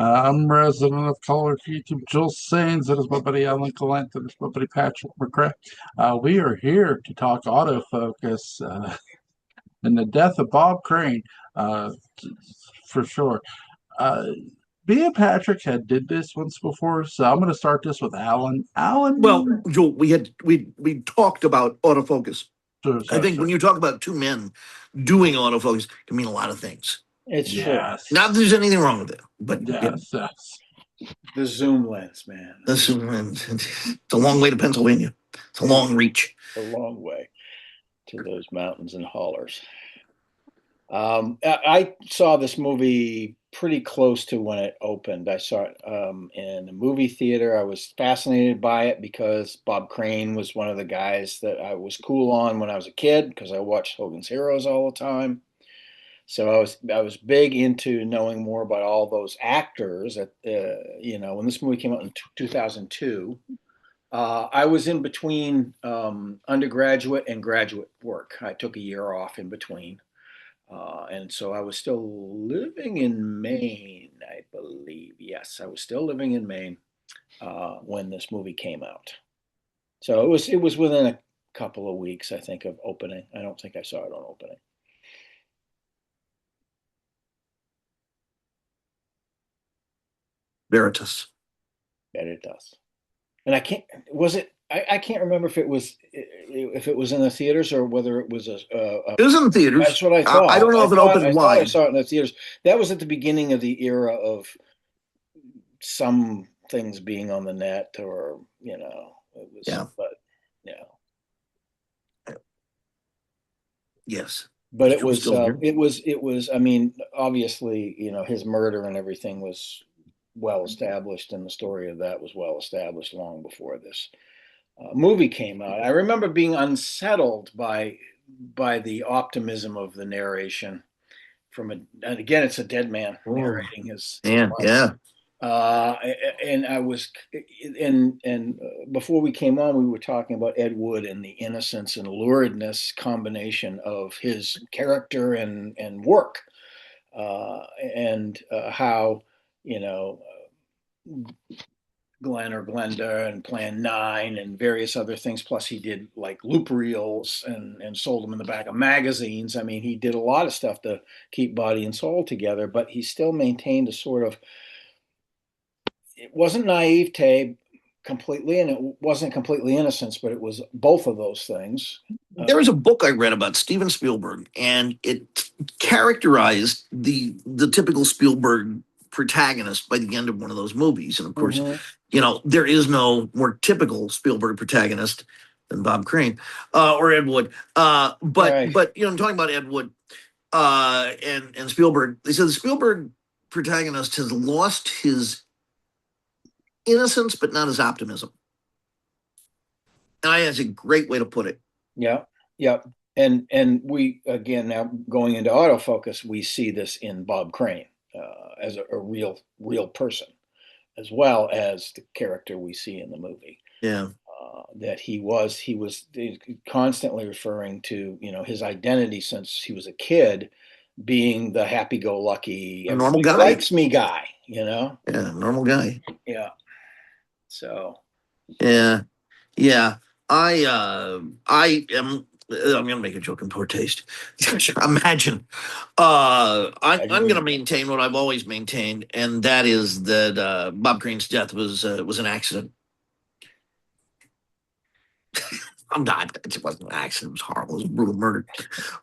I'm resident of Color YouTube, Jill Sains. That is my buddy Alan Gallant. That is my buddy Patrick McCray. We are here to talk autofocus and the death of Bob Crane, uh, for sure. Uh, Me and Patrick had did this once before, so I'm going to start this with Alan. Well, Alan, Joel, we talked about autofocus. sure, I sorry, think sorry. when you talk about two men doing autofocus, it can mean a lot of things. It's true. Not that Yes, there's anything wrong with it, but yes, yes. The zoom lens, man. it's a long way to Pennsylvania. It's a long reach. A long way to those mountains and hollers. I saw this movie pretty close to when it opened. I saw it in a movie theater. I was fascinated by it because Bob Crane was one of the guys that I was cool on when I was a kid because I watched Hogan's Heroes all the time. So I was big into knowing more about all those actors. When this movie came out in 2002, I was in between undergraduate and graduate work. I took a year off in between. And so I was still living in Maine, I believe. Yes, I was still living in Maine when this movie came out. So it was within a couple of weeks, I think, of opening. I don't think I saw it on opening. Veritas. Bet it does. And I can't. Was it? I can't remember if it was in the theaters or whether it was a. It was in the That's theaters. what I thought. I don't know if it I opened thought I wide. saw it in the theaters. That was at the beginning of the era of some things being on the net, or it was. Yeah. But yeah, Yes. but it It was was. still here. It was. I mean, obviously, his murder and everything was well established, and the story of that was well established long before this movie came out. I remember being unsettled by the optimism of the narration and again, it's a dead man Oh, narrating his man. life. Yeah. Uh, and I was, and before we came on, we were talking about Ed Wood and the innocence and luridness combination of his character and work, and how you know Glenn or Glenda and Plan 9 and various other things. Plus, he did like loop reels and sold them in the back of magazines. I mean, he did a lot of stuff to keep body and soul together, but he still maintained a sort of, it wasn't naivete completely, and it wasn't completely innocence, but it was both of those things. There was a book I read about Steven Spielberg, and it characterized the typical Spielberg protagonist by the end of one of those movies. And of course, Mhm. there is no more typical Spielberg protagonist than Bob Crane or Ed Wood. But Right. but I'm talking about Ed Wood and Spielberg. They said the Spielberg protagonist has lost his innocence, but not his optimism. And I think that's a great way to put it. Yeah. Yeah. And we, again, now going into autofocus, we see this in Bob Crane as a real person, as well as the character we see in the movie. Yeah. That he was constantly referring to, his identity since he was a kid, being the happy-go-lucky, A normal everybody guy. likes me guy. Yeah, normal guy. Yeah. So Yeah, yeah. I am. I'm going to make a joke in poor taste. Imagine. I'm going to maintain what I've always maintained, and that is that Bob Crane's death was an accident. I'm not. It wasn't an accident. It was horrible. It was a brutal murder.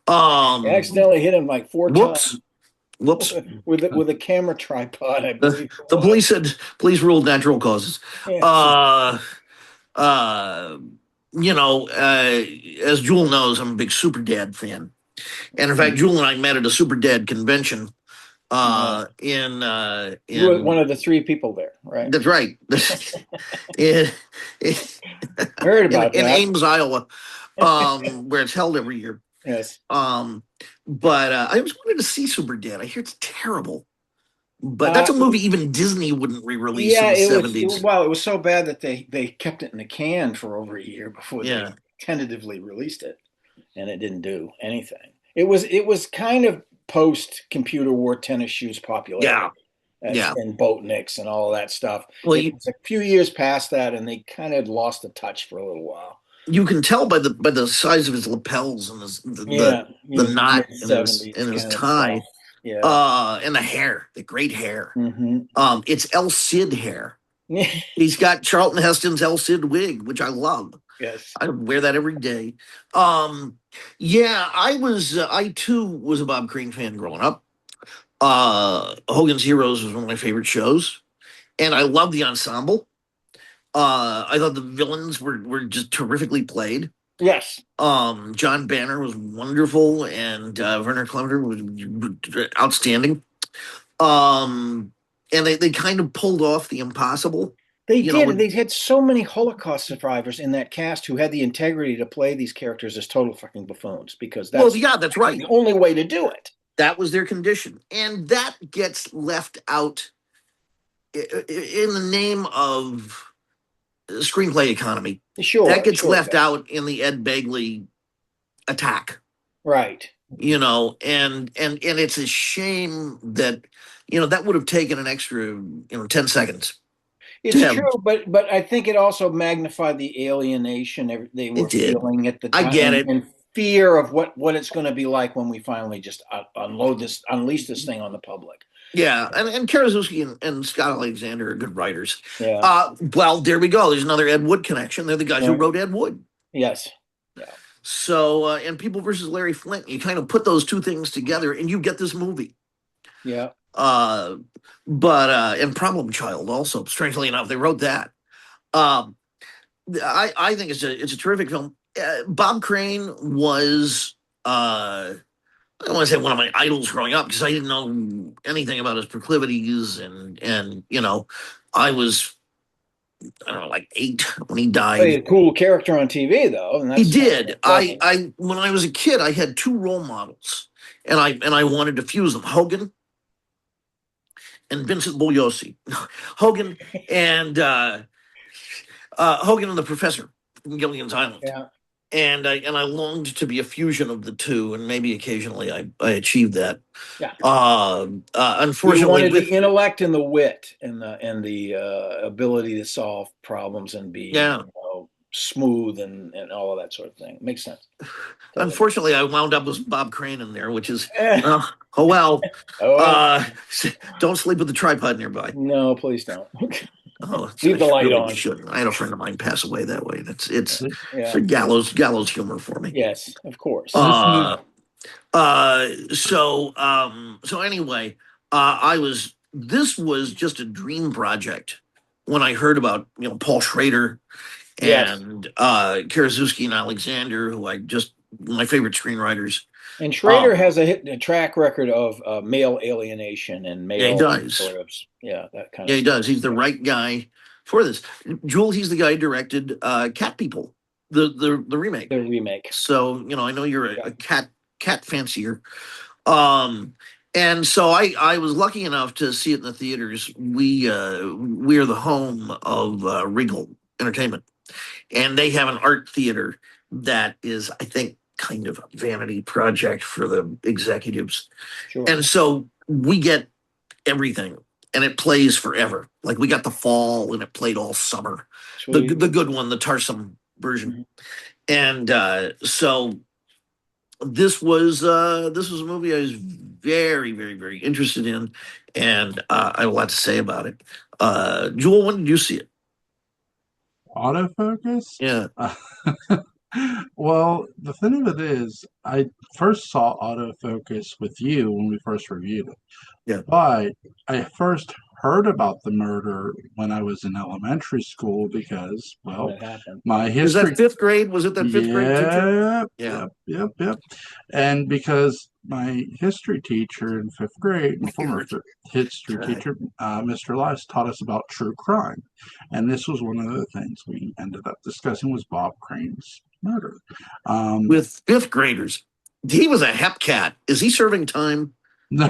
I accidentally hit him like four Whoops. times Whoops. with a camera tripod, I The, believe. the police said police ruled natural causes. Yeah. Uh, uh, as Jewel knows, I'm a big Super Dad fan. And in fact, Jewel and I met at a Super Dad convention You were one in of the three people there, right? that's right. in, Heard about in that. Ames, Iowa, where it's held every year. Yes. But I always wanted to see Super Dad. I hear it's terrible. But that's a movie even Disney wouldn't re-release in Yeah, the it was 70s. well, it was so bad that they kept it in the can for over a year before they Yeah. tentatively released it, and it didn't do anything. It was kind of post computer wore tennis shoes popularity. Yeah. Yeah. and Boatniks and all of that stuff. Well, It was a few years past that, and they kind of lost the touch for a little while. you can tell by the size of his lapels and Yeah, the you knot mid 70s in his kind of stuff. tie, Yeah. and the hair, the great hair. Hmm. It's El Cid hair. He's got Charlton Heston's El Cid wig, which I love. Yes. I wear that every day. Yeah, I too was a Bob Crane fan growing up. Hogan's Heroes was one of my favorite shows, and I loved the ensemble. I thought the villains were just terrifically played. Yes. John Banner was wonderful, and Werner Clemente was outstanding. And they kind of pulled off the impossible. They You know, did. They had so many Holocaust survivors in that cast who had the integrity to play these characters as total fucking buffoons, because well, that's yeah, that's right. the only way to do it. That was their condition, and that gets left out in the name of screenplay economy. Sure. That gets Sure, left yeah. out in the Ed Begley attack. Right. And it's a shame that that would have taken an extra 10 seconds to It's have. true, but I think it also magnified the alienation they were It did. feeling at the I time, get it. and fear of what it's going to be like when we finally just unleash this thing on the public. Yeah, and Karaszewski and Scott Alexander are good writers. Yeah. Well, there we go. There's another Ed Wood connection. They're the guys who Right. wrote Ed Wood. Yes. Yeah. So, and People versus Larry Flint, you kind of put those two things together and you get this movie. Yeah. And Problem Child also, strangely enough, they wrote that. Um, I think it's a terrific film. Bob Crane was I don't want to say one of my idols growing up, because I didn't know anything about his proclivities, and I was, I don't know, like 8 when he died. Played a cool character on TV though, and He that's did. pleasant. I when I was a kid, I had 2 role models, and I wanted to fuse them: Hogan and Vincent Bugliosi. Hogan and Hogan and the Professor from Gilligan's Island. Yeah. And I longed to be a fusion of the two, and maybe occasionally I achieved that. Yeah. Unfortunately, You wanted the intellect and the wit and the ability to solve problems and be smooth and all of that sort of thing. Makes sense. Totally. Unfortunately, I wound up with Bob Crane in there, which is oh well. Don't sleep with the tripod nearby. No, please don't. Oh, leave the light on. Shouldn't. I had a friend of mine pass away that way. It's a gallows humor for me. Yes, of course. So anyway, this was just a dream project when I heard about Paul Schrader and Karaszewski and Alexander, who my favorite screenwriters. And Schrader has a track record of male alienation and male sort of that kind of. Yeah, he does. He's the right guy for this. Jewel, he's the guy who directed Cat People, the remake. The remake. So I know you're a cat fancier. And so I was lucky enough to see it in the theaters. We are the home of Regal Entertainment, and they have an art theater that is, I think, kind of a vanity project for the executives. Sure. And so we get everything, and it plays forever. Like, we got the fall, and it played all summer. The good one, the Tarsum version. Mm-hmm. And so this was a movie I was very, very, very interested in, and I have a lot to say about it. Jewel, when did you see it? Autofocus? Yeah. Well, the thing of it is, I first saw Autofocus with you when we first reviewed it. Yeah. But I first heard about the murder when I was in elementary school because, well, my history. Was that 5th grade? Was it that 5th grade teacher? Yep. And because my history teacher in 5th grade, my former history teacher, Mr. Elias, taught us about true crime. And this was one of the things we ended up discussing was Bob Crane's murder. With 5th graders. He was a hep cat. Is he serving time? No.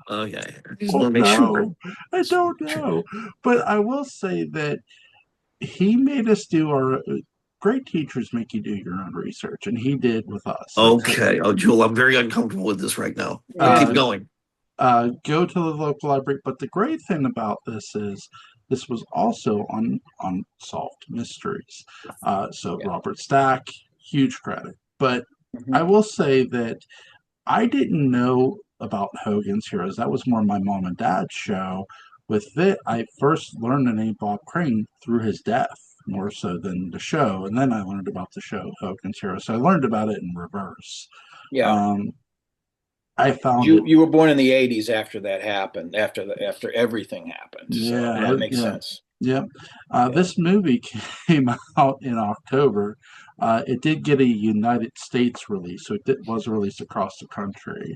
Okay. I don't know. But I will say that he made us do our great teachers make you do your own research, and he did with us. Okay. Oh, Jewel, I'm very uncomfortable with this right now. Keep going. go to the local library. But the great thing about this is this was also on Unsolved Mysteries. So Yeah. Robert Stack, huge credit. But I Mhm. will say that I didn't know about Hogan's Heroes. That was more my mom and dad's show. With it, I first learned the name Bob Crane through his death, more so than the show. And then I learned about the show Hogan's Heroes. So I learned about it in reverse. Yeah. Um, I found it, You were born in the 80s after that happened, after everything happened. So yeah, that makes yeah, sense. yeah. Yeah. This movie came out in October. It did get a United States release, so was released across the country.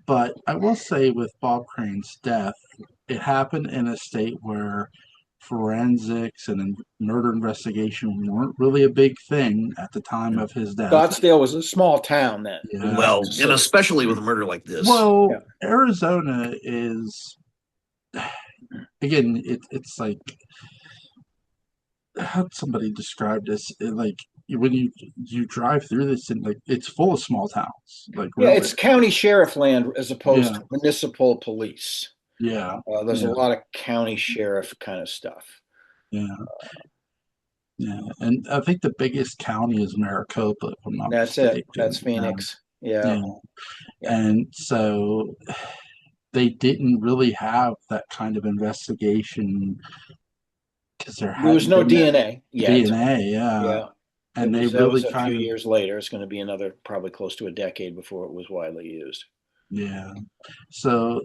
But I will say, with Bob Crane's death, it happened in a state where forensics and murder investigation weren't really a big thing at the time of his death. Scottsdale was a small town then. It was Yeah. Well, and Mississippi. especially with a murder like this. Well, Yeah. Arizona is, again, it's like, how somebody described this, like when you drive through this, and like it's full of small towns, like Yeah, really. it's county sheriff land as opposed Yeah, to municipal police. yeah, There's a yeah, lot of county sheriff kind of stuff. yeah, yeah. And I think the biggest county is Maricopa, if I'm not That's it. mistaken. That's Phoenix. Yeah. Yeah, Yeah. and so they didn't really have that kind of investigation because there There was hadn't no been that DNA yet. DNA. Yeah, Yeah. and they That really was a few kind of, years later. It's going to be another probably close to a decade before it was widely used. yeah. So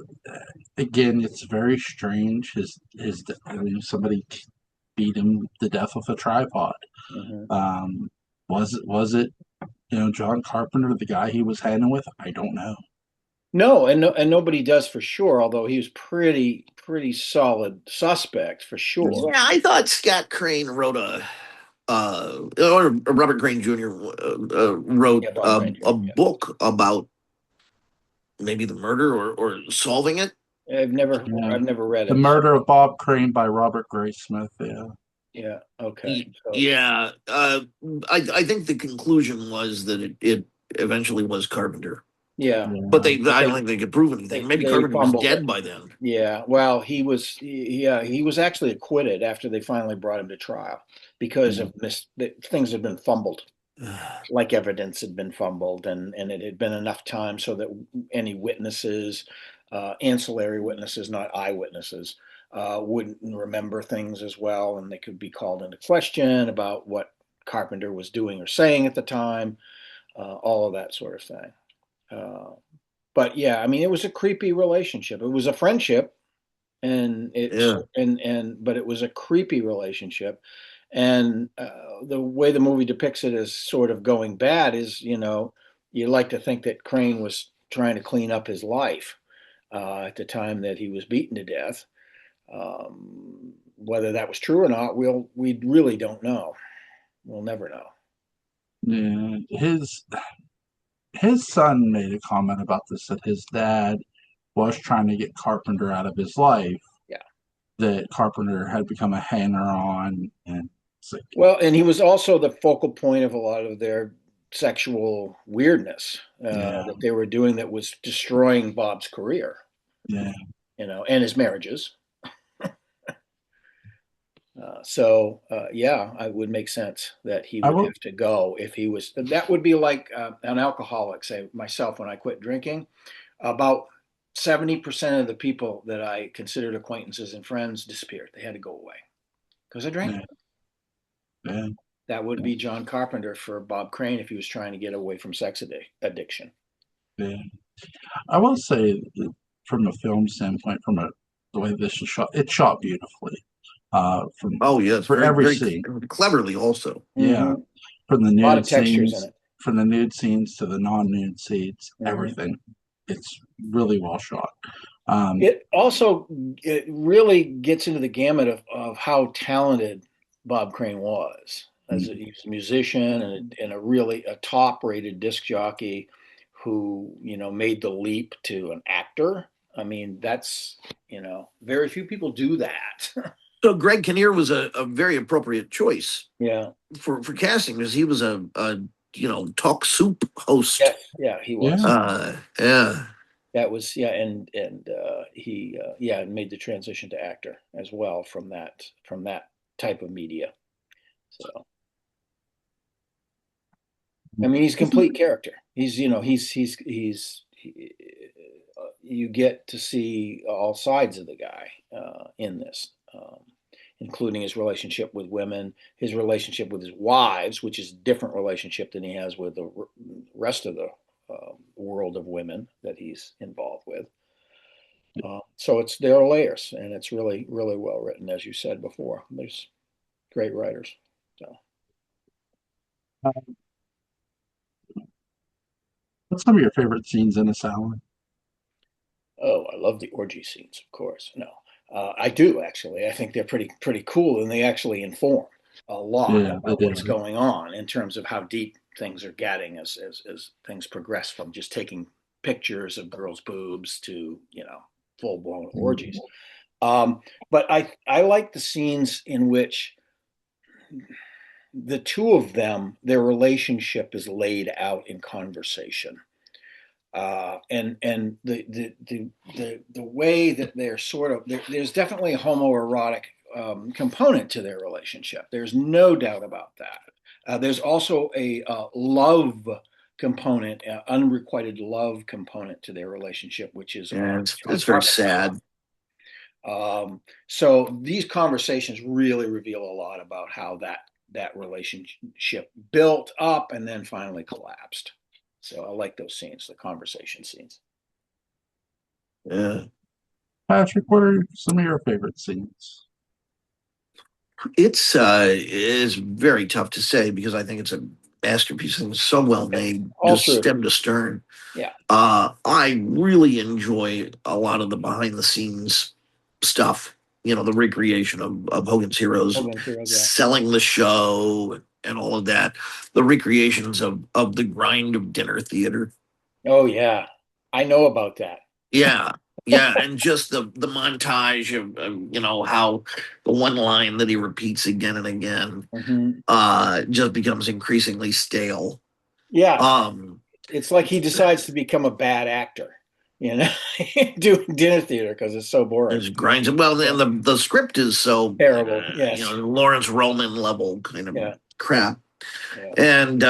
again, it's very strange. I mean, somebody beat him to death with a tripod. Hmm. Um, was it John Carpenter, the guy he was hanging with? I don't know. No, and nobody does for sure. Although he was pretty solid suspect for sure. Yeah, I thought Scott Crane wrote or Robert Crane Jr. Wrote Yeah, Bob Crane a Jr. Yeah. book about maybe the murder or solving it. Yeah, I've never read The it. Murder of Bob Crane by Robert Graysmith. Yeah, Yeah. Okay. So Yeah, I think the conclusion was that it eventually was Carpenter, yeah, but yeah, I don't think they could prove anything. Maybe they Carpenter was fumbled it. dead by then. Yeah. Well, he was actually acquitted after they finally brought him to trial because yeah, of things had been fumbled, like evidence had been fumbled, and it had been enough time so that any witnesses, ancillary witnesses, not eyewitnesses, wouldn't remember things as well, and they could be called into question about what Carpenter was doing or saying at the time, all of that sort of thing. Uh, but yeah, I mean, it was a creepy relationship. It was a friendship, Yeah, but it was a creepy relationship. And the way the movie depicts it as sort of going bad is, you like to think that Crane was trying to clean up his life at the time that he was beaten to death. Whether that was true or not, we really don't know. We'll never know. yeah. His son made a comment about this, that his dad was trying to get Carpenter out of his life. Yeah. That Carpenter had become a hanger on, and it's like, Well, and he was also the focal point of a lot of their sexual weirdness yeah, that they were doing that was destroying Bob's career, yeah. and his marriages. Yeah, it would make sense that he I would will. have to go if he was. That would be like an alcoholic. Say myself, when I quit drinking, about 70% of the people that I considered acquaintances and friends disappeared. They had to go away because I drank. Yeah, yeah, That would be John Carpenter for Bob Crane if he was trying to get away from sex addiction. yeah. I will say, from a film standpoint, the way this is shot, it's shot beautifully. From oh yes, For very every very scene, cleverly also. yeah, Mm-hmm. from the A lot of nude textures in scenes, it. from the nude scenes to the non-nude scenes, Mm-hmm. everything. It's really well shot. Um, It really gets into the gamut of how talented Bob Crane was. He was a musician and a top rated disc jockey who, made the leap to an actor. I mean, that's, very few people do that. So Greg Kinnear was a very appropriate choice Yeah. for casting because he was a talk soup host. Yes. Yeah, he yeah, was. Yeah. That was, yeah, and he yeah, made the transition to actor as well from that type of media. So I mean, he's a complete character. He's, you know, you get to see all sides of the guy in this, including his relationship with women, his relationship with his wives, which is a different relationship than he has with the rest of the world of women that he's involved with. So there are layers, and it's really, really well written, as you said before. There's great writers. So. What's some of your favorite scenes in this, Alan? Oh, I love the orgy scenes, of course. No, I do actually. I think they're pretty cool, and they actually inform a lot Yeah, they about what's did. going on in terms of how deep things are getting as things progress from just taking pictures of girls' boobs to, you know, full blown orgies. But I like the scenes in which the two of them, their relationship is laid out in conversation. And the way that they're sort of there's definitely a homoerotic component to their relationship. There's no doubt about that. There's also a love component, unrequited love component to their relationship, Yeah, is it's very heartfelt. sad. So these conversations really reveal a lot about how that relationship built up and then finally collapsed. So I like those scenes, the conversation scenes. Yeah. Patrick, what are some of your favorite scenes? It's very tough to say because I think it's a masterpiece and it's so well made, All just true. stem to stern. Yeah. I really enjoy a lot of the behind the scenes stuff. You know, the recreation of Hogan's Heroes, Hogan's Heroes, yeah. selling the show and all of that. The recreations of the grind of dinner theater. Oh yeah. I know about that. Yeah, yeah, and just the montage of you know how the one line that he repeats again and again Hmm. just becomes increasingly stale. Yeah. Um, It's like he decides to become a bad actor, you know, doing dinner theater because it's so boring. It grinds it well, Yeah. and the script is so Terrible. you know Yes. Lawrence Roman level kind of Yeah. crap, Yeah. and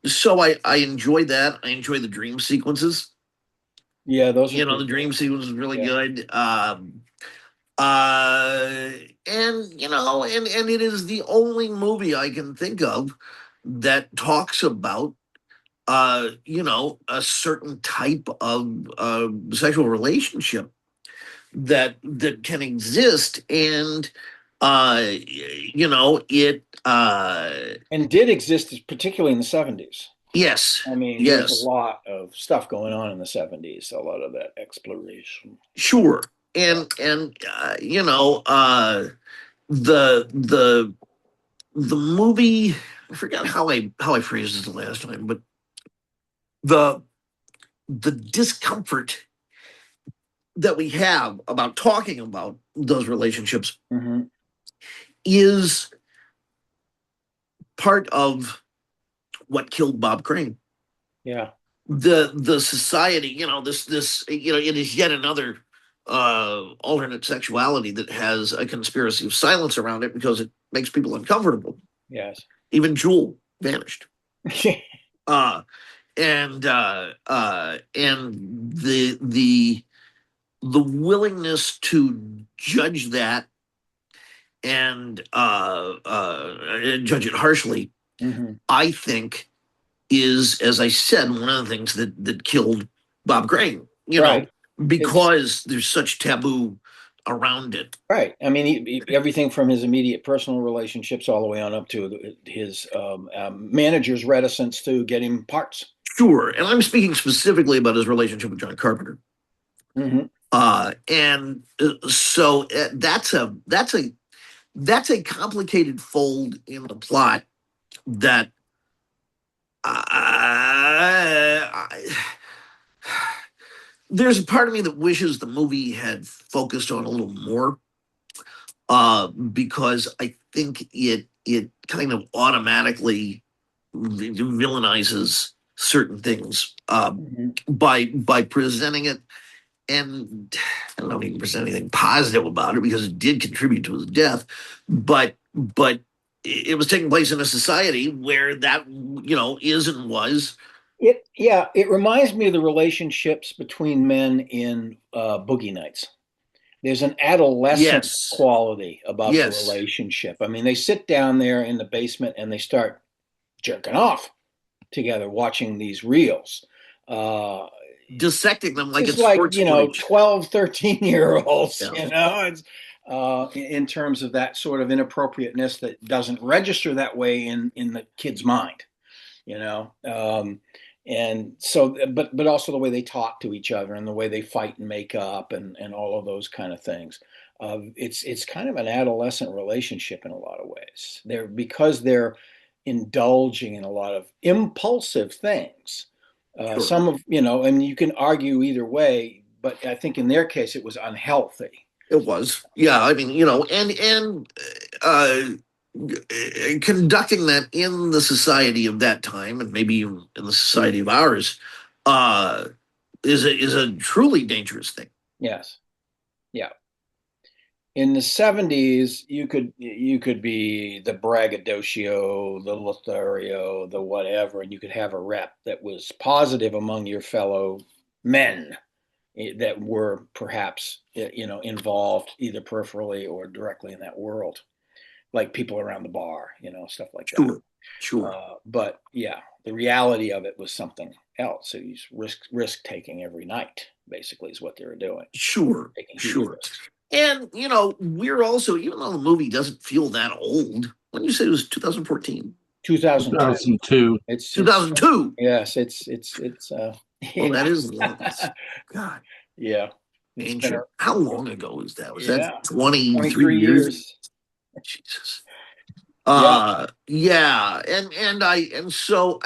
so I enjoy that. I enjoy the dream sequences. Yeah. Those are You know, pretty the cool. dream sequence is really Yeah. good. Uh, and you know, and it is the only movie I can think of that talks about you know, a certain type of sexual relationship that can exist, and you know, And did exist particularly in the 70s. yes, I mean, there's a yes, lot of stuff going on in the 70s, a lot of that exploration. sure, Yeah. and you know, the the movie. I forgot how I phrased this the last time, but the the discomfort that we have about talking about those relationships Hmm. is part of what killed Bob Crane. Yeah. The society, you know, this you know, it is yet another alternate sexuality that has a conspiracy of silence around it because it makes people uncomfortable. Yes. Even Jewel vanished. Uh and the willingness to judge that and judge it harshly, Hmm. I think is, as I said, one of the things that killed Bob Crane. You Right. know, It's because there's such taboo around it. right. I mean, everything from his immediate personal relationships all the way on up to his manager's reticence to get him parts. Sure, and I'm speaking specifically about his relationship with John Carpenter. Hmm. And so that's a complicated fold in the plot that I, there's a part of me that wishes the movie had focused on a little more, because I think it kind of automatically villainizes certain things by presenting it, and I don't even present anything positive about it because it did contribute to his death, but it was taking place in a society where that is and was. It reminds me of the relationships between men in Boogie Nights. There's an adolescent Yes, quality about the yes, relationship. I mean, they sit down there in the basement and they start jerking off together, watching these reels. Uh, dissecting them like just it's like, sports footage. 12, 13-year olds, Yeah, it's in terms of that sort of inappropriateness that doesn't register that way in the kid's mind, you know. And so, but also the way they talk to each other and the way they fight and make up and all of those kind of things. It's kind of an adolescent relationship in a lot of ways. They're indulging in a lot of impulsive things. sure. Some of, and you can argue either way, but I think in their case it was unhealthy. It was, yeah. I mean, and uh, conducting that in the society of that time, and maybe even in the society of ours, uh, is a truly dangerous thing. Yes. Yeah. In the 70s, you could be the braggadocio, the Lothario, the whatever, and you could have a rep that was positive among your fellow men that were perhaps involved either peripherally or directly in that world, like people around the bar, stuff like that. Sure, sure, But yeah, the reality of it was something else. So he's risk taking every night, basically, is what they were doing, sure, taking huge sure. risks. And we're also, even though the movie doesn't feel that old, when you say it was 2014, 2002. 2002. It's 2002. yes, it's Oh, yeah. that is long. God, Yeah. It's been ancient. How long ago was that? Was that yeah, 23 23 years? years. Jesus. Yeah. Yeah, and so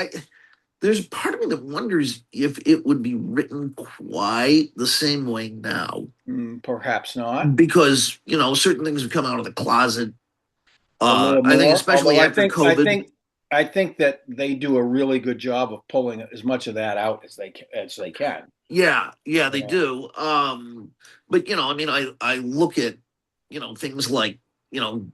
there's part of me that wonders if it would be written quite the same way now, Perhaps not. because certain things have come out of the closet. A little I think more, although especially after COVID. I think that they do a really good job of pulling as much of that out as they can. Yeah, they Yeah. do. But I mean, I look at things like going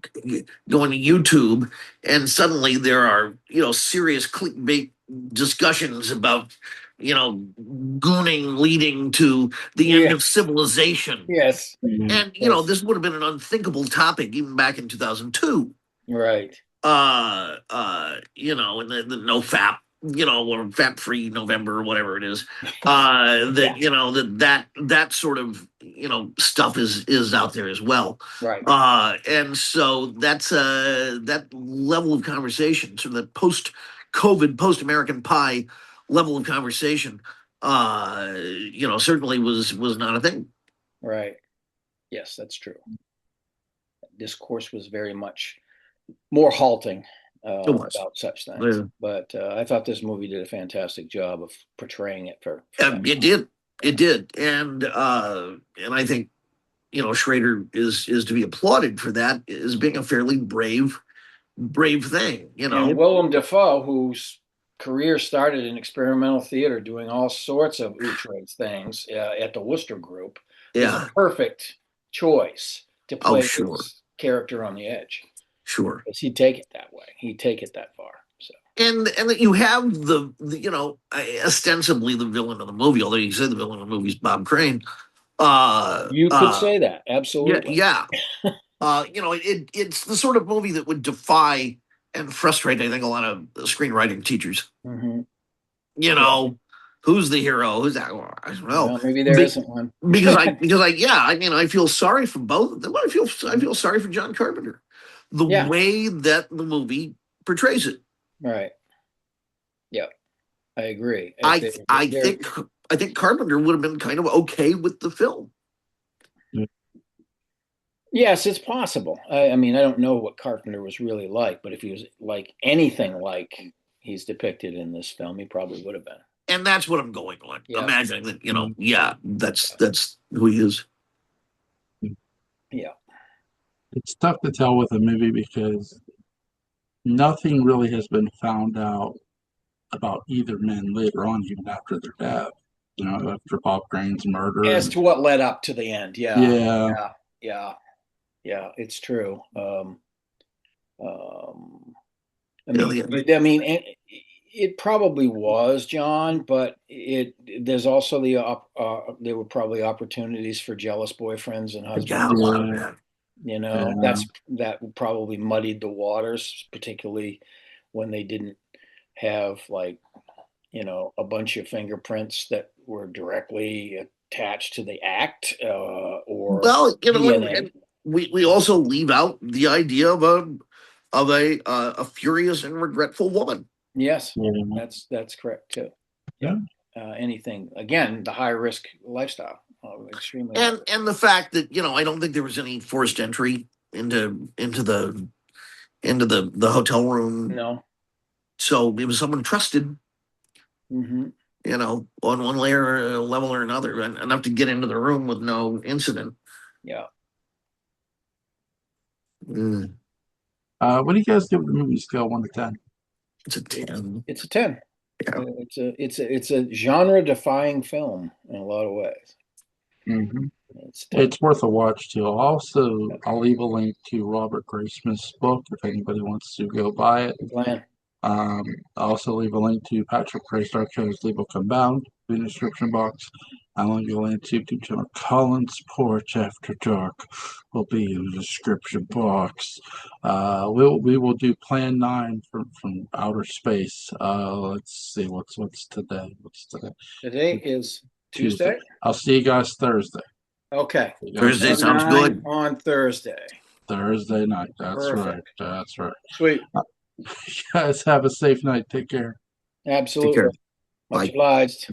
to YouTube, and suddenly there are serious clickbait discussions about gooning leading to the end Yeah. of civilization, Yes. and Yes. this would have been an unthinkable topic even back in 2002. Right. And the no fap, or fap free November or whatever it is. Yeah. That that sort of stuff is out there as well. Right. And so that's that level of conversation, so that post COVID, post American Pie level of conversation, certainly was not a thing. Right. Yes, that's true. Discourse was very much more halting It was. about such things. Yeah. But I thought this movie did a fantastic job of portraying it for that. It did, and I think Schrader is to be applauded for that, as being a fairly brave thing. And Willem Dafoe, whose career started in experimental theater, doing all sorts of outrage things at the Worcester Group, was a Yeah. perfect choice to Oh, play sure, this character on the edge. sure. Because he'd take it that way. He'd take it that far. So And that you have the ostensibly the villain of the movie, although you say the villain of the movie is Bob Crane. Uh, you could uh, say that, yeah, absolutely. yeah. It's the sort of movie that would defy and frustrate, I think, a lot of screenwriting teachers. Mm-hmm. You Yeah. know, who's the hero? Who's that? Well, I don't know. Well, maybe there Be- not one. I mean, I feel sorry for both of them. I feel sorry for John Carpenter, the Yeah. way that the movie portrays it. Right. Yeah, I agree. I think Carpenter would have been kind of okay with the film. Yes, it's possible. I mean, I don't know what Carpenter was really like, but if he was like anything like he's depicted in this film, he probably would have been. And that's what I'm going on. Yeah. Imagining that, yeah, that's who he is. Yeah. It's tough to tell with a movie because nothing really has been found out about either men later on, even after their death. After Bob Crane's murder. As to what led up to the end. Yeah. Yeah. Yeah. Yeah. Yeah. It's true. Um, I mean, it probably was, John, but there's also there were probably opportunities for jealous boyfriends and Yeah, a husbands. lot of that. Yeah. That probably muddied the waters, particularly when they didn't have a bunch of fingerprints that were directly attached to the act, or Well, DNA. and we also leave out the idea of a furious and regretful woman. Yes, Yeah. that's correct too. Yeah. Anything again, the high risk lifestyle, extremely. And the fact that I don't think there was any forced entry into the hotel room. No. So it was someone trusted. Mm-hmm. On one level or another, enough to get into the room with no incident. Yeah. Mm. What do you guys give the movie scale 1 to 10? It's a 10. It's a 10. Yeah. It's a genre defying film in a lot of ways. Mm-hmm. It's It's worth a watch too. I'll leave a link to Robert Graysmith's book if anybody wants to go buy it. Glenn. I'll also leave a link to Patrick Cray's Dark Shadows Legal Unbound in the description box. I'll leave a link to YouTube channel Colin's Porch After Dark will be in the description box. We will do Plan 9 from outer space. Let's see what's today. What's today? Today is Tuesday. I'll see you guys Thursday. Okay. Thursday sounds good. On Thursday. Thursday night. That's Perfect. right. That's right. Sweet. You guys have a safe night. Take care. Absolutely. Take care. Much Bye. obliged.